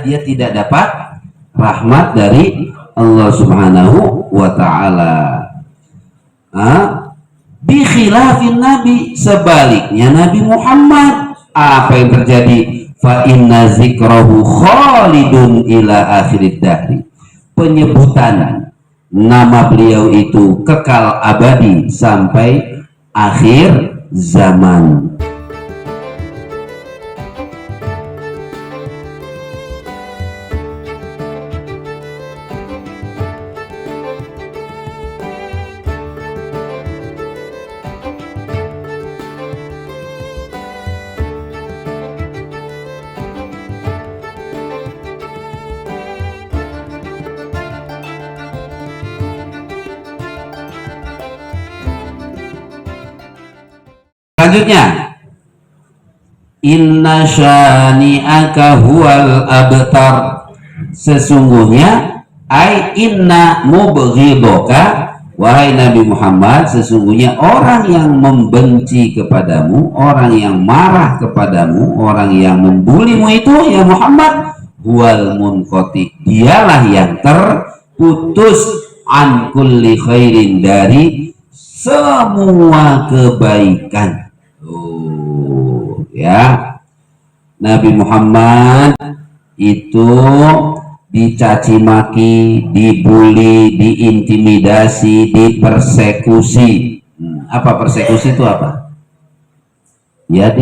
karena dia tidak dapat rahmat dari Allah Subhanahu wa ta'ala. Bi khilafin Nabi, sebaliknya Nabi Muhammad, apa yang terjadi? Fa inna zikrahu khalidun ila akhirid dahri, penyebutan nama beliau itu kekal abadi sampai akhir zaman. Selanjutnya, inna syani'aka huwal abtar, sesungguhnya ai inna mubghidaka, wahai Nabi Muhammad, sesungguhnya orang yang membenci kepadamu, orang yang marah kepadamu, orang yang membulimu itu ya Muhammad, huwal munqati, dialah yang terputus an kulli khairin, dari semua kebaikan. Ya, Nabi Muhammad itu dicaci maki, dibully, diintimidasi, dipersekusi. Apa persekusi itu apa? Ya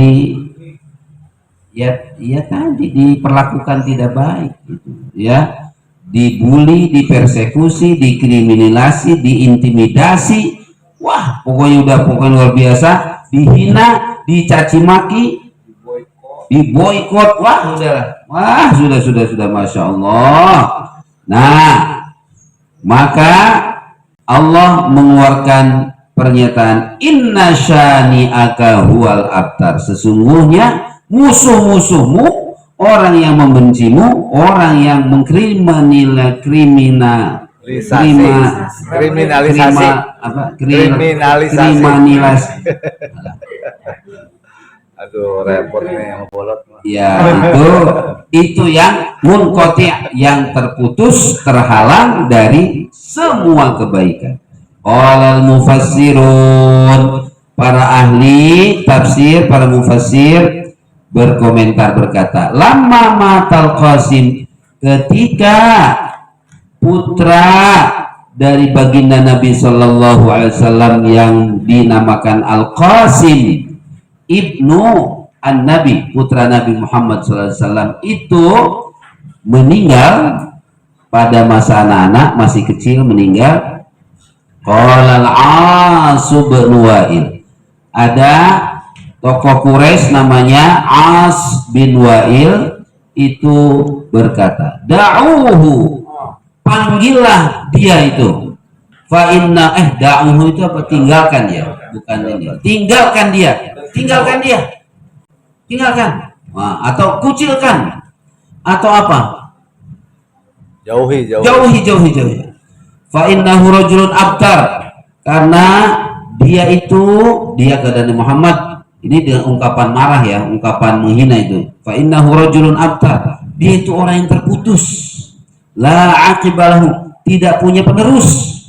tadi diperlakukan tidak baik gitu, ya. Dibully, dipersekusi, dikriminalisasi, diintimidasi. Wah, pokoknya luar biasa. Dihina, dicaci maki, diboikot. Wah, sudah, masya Allah. Nah, maka Allah mengeluarkan pernyataan inna syani'aka huwal abtar, sesungguhnya musuh-musuhmu, orang yang membencimu, orang yang kriminalisasi. Aduh, repot nih yang bolot. Ya, itu yang munqati', yang terputus, terhalang dari semua kebaikan. Qala al-mufassirun, para ahli tafsir, para mufassir berkomentar berkata, lamma matal Qasim, ketika putra dari baginda Nabi Shallallahu Alaihi Wasallam yang dinamakan Al-Qasim ibnu An-Nabi, putra Nabi Muhammad Sallallahu Alaihi Wasallam itu meninggal pada masa anak-anak, masih kecil meninggal. Qala Al-As bin Wa'il, ada tokoh Quraisy namanya As bin Wa'il, itu berkata, da'uhu, panggillah dia itu. Fa inna da'uhu itu apa? Tinggalkan dia, bukan ini. Tinggalkan dia. Nah, atau kucilkan, atau apa? Jauhi. Fa innahu rajulun abtar, karena dia keadaan Muhammad ini dengan ungkapan marah ya, ungkapan menghina itu. Fa innahu rajulun abtar, dia itu orang yang terputus. La aqibalahu, tidak punya penerus.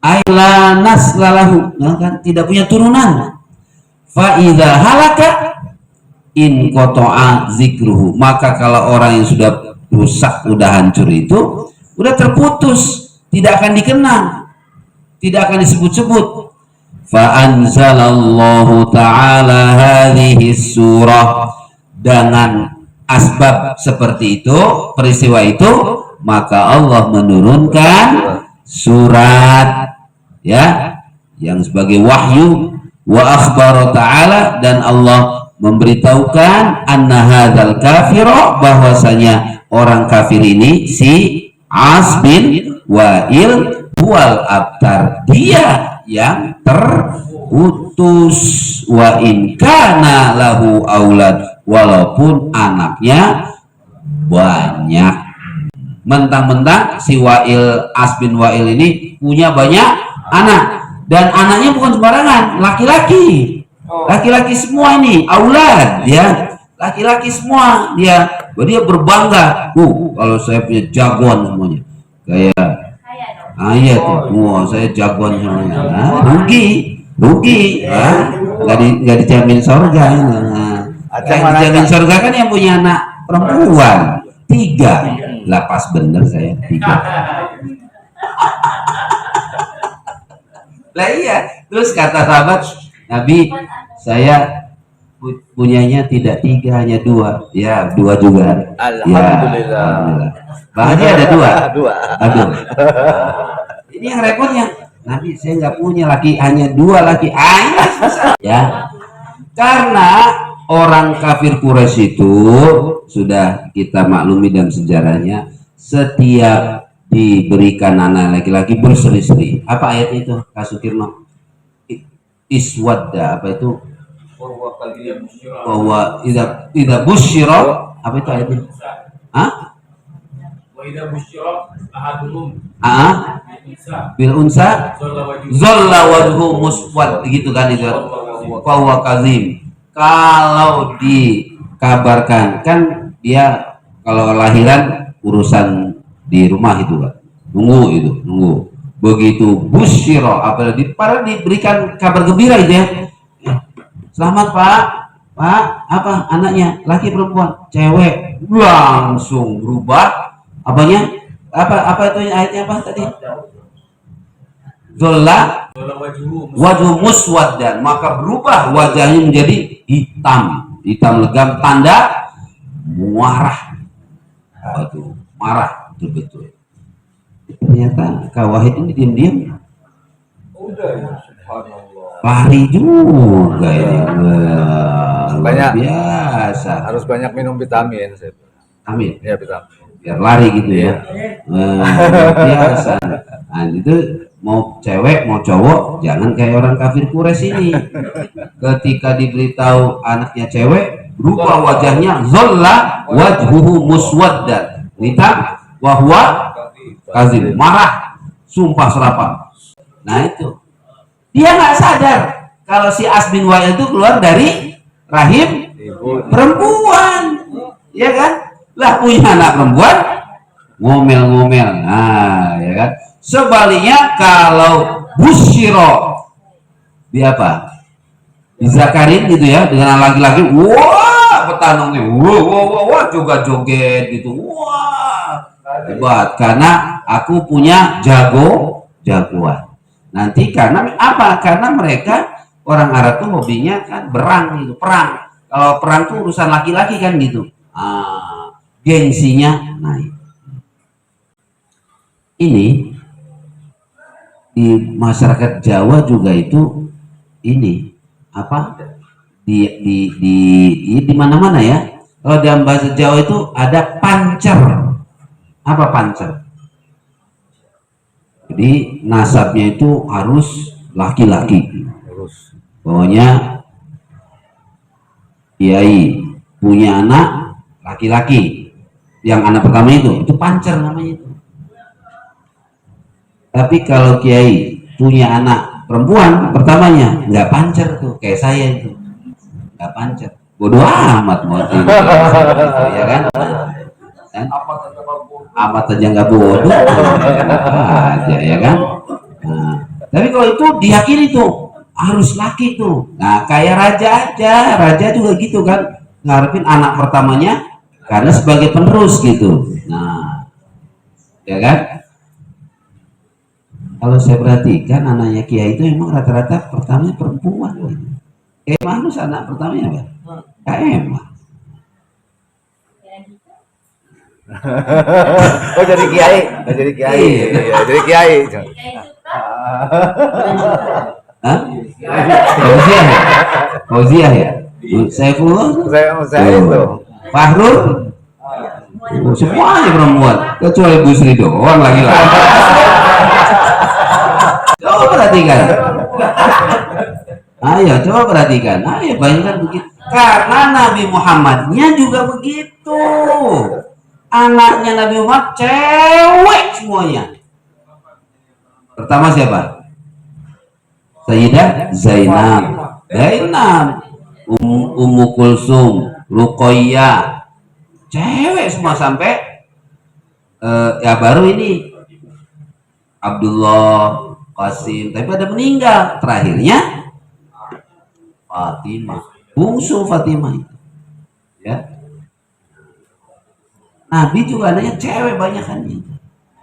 Aila naslalahu, kan tidak punya turunan. Fa idza halaka in qata'a zikruhu, maka kalau orang yang sudah rusak, udah hancur itu, udah terputus, tidak akan dikenang, tidak akan disebut-sebut. Fa anzalallahu ta'ala hadhihi surah, dengan asbab seperti itu, peristiwa itu, maka Allah menurunkan surat ya yang sebagai wahyu. Wa akhbara ta'ala, dan Allah memberitahukan anna hadzal kafira, bahwasanya orang kafir ini, si As bin Wa'il, wal abtar, dia yang terputus. Wa in kana lahu aulad, walaupun anaknya banyak. Mentang-mentang si Wa'il, As bin Wa'il ini punya banyak anak, dan anaknya bukan sembarangan, laki-laki semua ini, aulad ya, laki-laki semua dia. dia berbangga. Kalau saya punya jagoan semuanya. Kayak iya tuh, wah saya jagoan semuanya. Rugi, nggak dijamin surga. Dijamin surga kan yang punya anak perempuan 3. Lah pas bener saya 3. Lah iya, terus kata sahabat Nabi, saya punyanya tidak 3, hanya 2. Ya 2 juga. Alhamdulillah. Bahannya ada 2. Dua. Aduh. Ini yang repotnya. Nabi saya nggak punya laki, hanya 2 laki. Ya. Karena orang kafir Quraisy itu sudah kita maklumi dalam sejarahnya, setiap diberikan anak laki-laki berseri-seri. Apa ayat itu, Kak Sukirno? Iswadda, apa itu? Bahwa tidak busyira, apa itu ayatnya? Bil unsa zalla wajhu muswad, gitu kan itu. Bahwa kazim. Kalau dikabarkan kan dia kalau lahiran urusan di rumah itu kan. Nunggu. Begitu busyira, apalagi para diberikan kabar gembira itu ya. Selamat Pak, apa anaknya, laki perempuan, cewek, langsung berubah apanya, apa itu ayatnya apa tadi? Zolla wajhu muswaddan, maka berubah wajahnya menjadi hitam legam, tanda marah. Waduh, marah betul-betul. Ternyata Kak Wahid ini diam-diam lari juga ini. Banyak biasa, harus banyak minum vitamin. Amin Ya, vitamin biar lari gitu ya. Biasa. Nah itu mau cewek mau cowok jangan kayak orang kafir Quraisy ini. Ketika diberitahu anaknya cewek, berubah wajahnya, zolla wajhuhu muswaddan, hitam, wahwa kazim, marah, sumpah serapah. Nah itu dia nggak sadar kalau si As bin Wa'il itu keluar dari rahim perempuan, ya kan? Lah punya anak perempuan ngomel-ngomel. Nah ya kan, sebaliknya kalau busyiro dia apa, dizakarin gitu ya dengan laki-laki, wah petanungnya wah joget gitu, wah hebat karena aku punya jagoan. Nanti karena apa, karena mereka orang Arab tuh hobinya kan berang gitu, perang. Kalau perang tuh urusan laki-laki kan gitu. Gengsinya naik. Ini di masyarakat Jawa juga itu ini apa di mana-mana ya. Kalau dalam bahasa Jawa itu ada pancer. Apa pancer? Jadi nasabnya itu harus laki-laki. Pokoknya kiai punya anak laki-laki, yang anak pertama itu pancer namanya itu. Tapi kalau kiai punya anak perempuan pertamanya nggak pancer tuh, kayak saya itu nggak pancer, bodoh amat mau itu, ya kan? Amat aja nggak bodoh aja, ya kan? Nah, tapi kalau itu diyakini tuh harus laki tuh. Nah kayak raja juga gitu kan, ngarepin anak pertamanya karena sebagai penerus gitu. Nah ya kan, kalau saya perhatikan anaknya kiai itu emang rata-rata pertamanya perempuan gitu. Kayak manus anak pertamanya apa? KM. Oh jadi kiai, jadi kiai. Iya, jadi kiai. Hah? Fauziah ya? Saya itu. Fahrul, semuanya perempuan kecuali Bu Sri doang laki-laki. Coba perhatikan. Coba perhatikan. Banyak kan begitu. Karena Nabi Muhammadnya juga begitu. Anaknya Nabi Muhammad cewek semuanya. Pertama siapa? Sayyidah Zainab, Ummu Kulsum, Ruqayyah, cewek semua sampai ya baru ini Abdullah, Qasim, tapi pada meninggal. Terakhirnya Fatimah, bungsu Fatimah itu. Ya. Nabi juga adanya cewek banyakannya.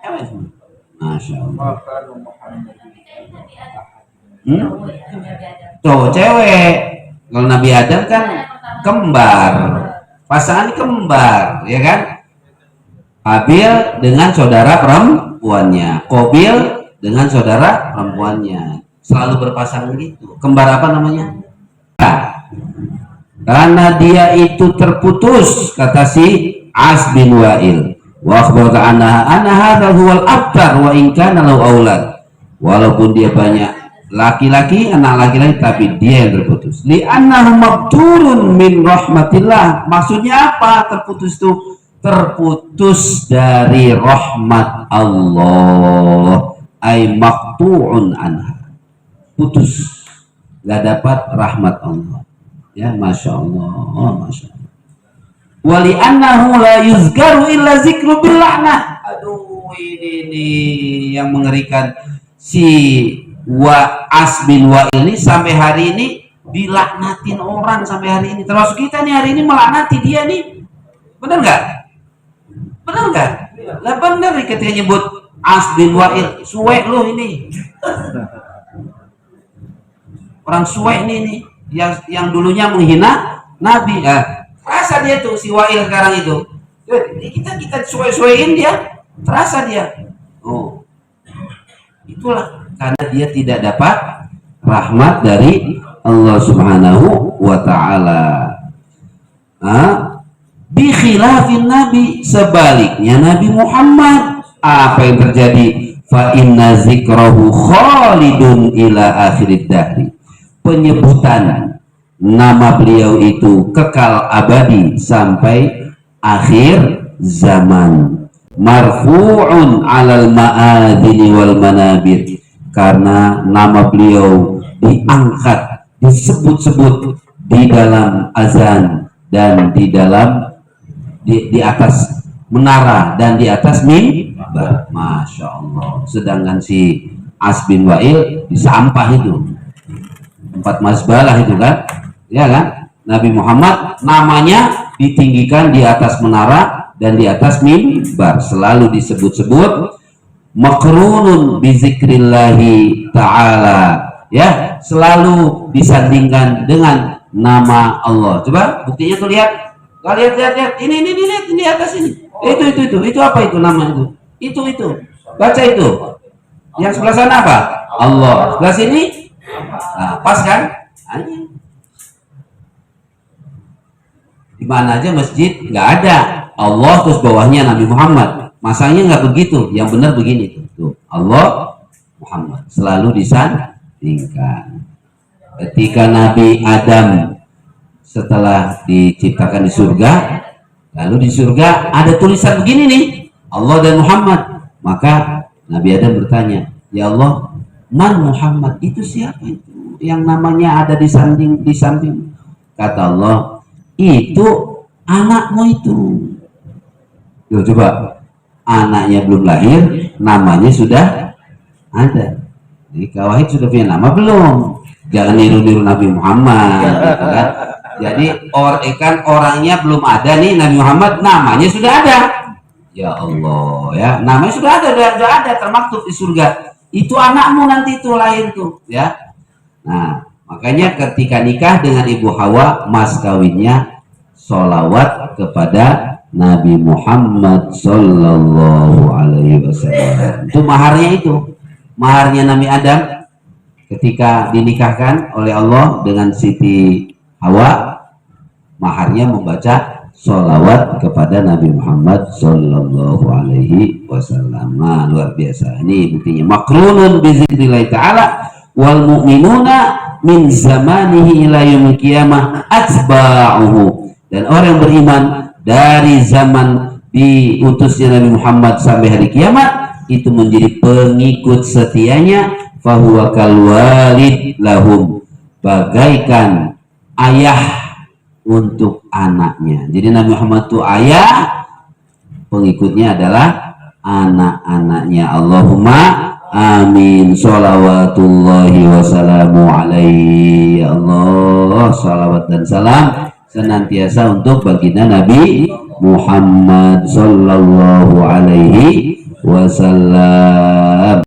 Cewek semua. Masya Allah. Tuh cewek. Kalau Nabi Adam kan kembar, pasangan kembar, ya kan? Habil dengan saudara perempuannya, Qabil dengan saudara perempuannya, selalu berpasangan gitu. Kembar apa namanya? Karena dia itu terputus, kata si As bin Wa'il. Wa akhbaraka anna hadha huwal abtar wa in kana lahu aulad. Walaupun dia banyak laki-laki, anak laki-laki, tapi dia yang terputus. Li'annahu mabturun min rahmatillah. Maksudnya apa? Terputus itu terputus dari rahmat Allah. Ay maqtu'un anha. Putus. Gak dapat rahmat Allah. Ya, Masya Allah, Masya Allah. Wali annahu la yuzkaru illa zikru bil la'nah. Aduh, ini yang mengerikan. Si As bin Wa'il ini sampai hari ini dilaknatin orang sampai hari ini. Termasuk kita nih hari ini melaknati dia nih. Benar nggak? Benar nggak? Lah benar nih ketika nyebut As bin Wa'il, suwe lu ini. Orang suwe ini yang dulunya menghina Nabi. Terasa dia tuh si Wa'il sekarang itu. Kita suwe-suwein dia, terasa dia. Oh. Itulah karena dia tidak dapat rahmat dari Allah Subhanahu wa taala. Bi khilafin Nabi, sebaliknya Nabi Muhammad, apa yang terjadi? Fa inna zikrahu khalidun ila akhirid dahri. Penyebutan nama beliau itu kekal abadi sampai akhir zaman. Marfu'un 'alal ma'adini wal manabir, karena nama beliau diangkat, disebut-sebut di dalam azan dan di dalam di atas menara dan di atas mimbar. Masya Allah. Sedangkan si As bin Wa'il di sampah itu, tempat mazbalah itu kan, ya kan? Nabi Muhammad namanya ditinggikan di atas menara dan di atas mimbar, selalu disebut-sebut makrunun bizikrillahi ta'ala, ya, selalu disandingkan dengan nama Allah. Coba buktinya tuh, lihat. Lihat. Ini lihat di atas ini. Itu apa itu nama itu? Itu. Baca itu. Yang sebelah sana apa? Allah. Sebelah sini? Nah, pas kan? Di mana aja masjid nggak ada Allah terus bawahnya Nabi Muhammad, masangnya nggak begitu, yang benar begini tuh, Allah Muhammad selalu disandingkan. Ketika Nabi Adam setelah diciptakan di surga, lalu di surga ada tulisan begini nih, Allah dan Muhammad, maka Nabi Adam bertanya, ya Allah, man Muhammad, itu siapa itu yang namanya ada di samping? Kata Allah, itu anakmu itu. Yo, coba, anaknya belum lahir, namanya sudah ada. Jadi Kak Wahid sudah punya nama belum? Jangan niru-niru Nabi Muhammad, gitu kan? Jadi orangnya belum ada nih, Nabi Muhammad namanya sudah ada. Ya Allah, ya, namanya sudah ada termaktub di surga. Itu anakmu nanti itu lahir tuh, ya. Nah, makanya ketika nikah dengan Ibu Hawa, mas kawinnya sholawat kepada Nabi Muhammad Sallallahu Alaihi Wasallam. Itu maharnya, maharnya Nabi Adam ketika dinikahkan oleh Allah dengan Siti Hawa, maharnya membaca sholawat kepada Nabi Muhammad Sallallahu Alaihi Wasallam. Nah, luar biasa. Ini buktinya. Makrunun bizikrillah ta'ala wal mu'minuna min zamanihi ila yaumil qiyamah atba'uhu. Dan orang yang beriman dari zaman diutusnya Nabi Muhammad sampai hari kiamat itu menjadi pengikut setianya. Fahuwa kal walid lahum, bagaikan ayah untuk anaknya. Jadi Nabi Muhammad itu ayah, pengikutnya adalah anak-anaknya. Allahumma amin. Sholawatullahi wassalamu alaihi. Ya Allah, salawat dan salam senantiasa untuk baginda Nabi Muhammad sallallahu alaihi wasallam.